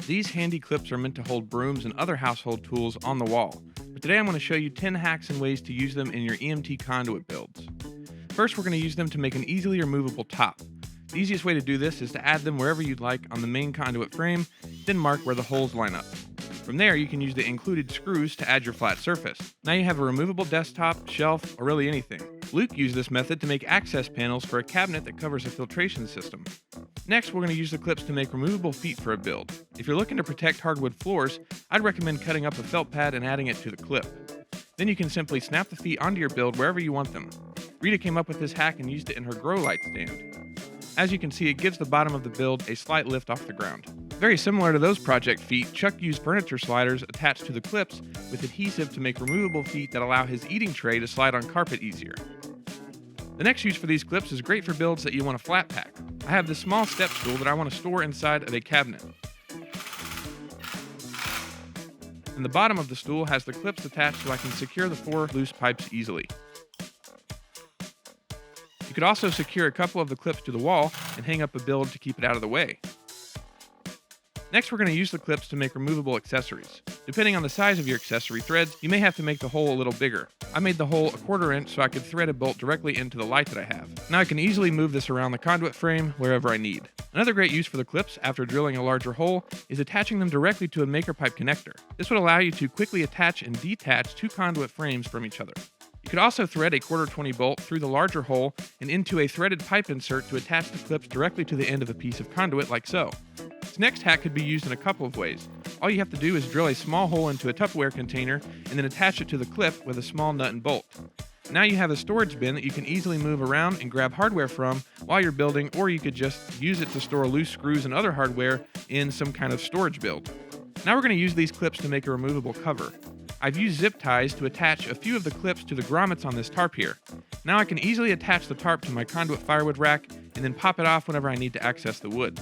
These handy clips are meant to hold brooms and other household tools on the wall, but today I'm going to show you 10 hacks and ways to use them in your EMT conduit builds. First, we're going to use them to make an easily removable top. The easiest way to do this is to add them wherever you'd like on the main conduit frame, then mark where the holes line up. From there, you can use the included screws to add your flat surface. Now you have a removable desktop, shelf, or really anything. Luke used this method to make access panels for a cabinet that covers a filtration system. Next, we're going to use the clips to make removable feet for a build. If you're looking to protect hardwood floors, I'd recommend cutting up a felt pad and adding it to the clip. Then you can simply snap the feet onto your build wherever you want them. Rita came up with this hack and used it in her grow light stand. As you can see, it gives the bottom of the build a slight lift off the ground. Very similar to those project feet, Chuck used furniture sliders attached to the clips with adhesive to make removable feet that allow his eating tray to slide on carpet easier. The next use for these clips is great for builds that you want to flat pack. I have this small step stool that I want to store inside of a cabinet. And the bottom of the stool has the clips attached so I can secure the 4 loose pipes easily. You could also secure a couple of the clips to the wall and hang up a build to keep it out of the way. Next, we're going to use the clips to make removable accessories. Depending on the size of your accessory threads, you may have to make the hole a little bigger. I made the hole 1/4 inch so I could thread a bolt directly into the light that I have. Now I can easily move this around the conduit frame wherever I need. Another great use for the clips after drilling a larger hole is attaching them directly to a maker pipe connector. This would allow you to quickly attach and detach 2 conduit frames from each other. You could also thread a 1/4 bolt through the larger hole and into a threaded pipe insert to attach the clips directly to the end of a piece of conduit like so. This next hack could be used in a couple of ways. All you have to do is drill a small hole into a Tupperware container and then attach it to the clip with a small nut and bolt. Now you have a storage bin that you can easily move around and grab hardware from while you're building, or you could just use it to store loose screws and other hardware in some kind of storage build. Now we're going to use these clips to make a removable cover. I've used zip ties to attach a few of the clips to the grommets on this tarp here. Now I can easily attach the tarp to my conduit firewood rack and then pop it off whenever I need to access the wood.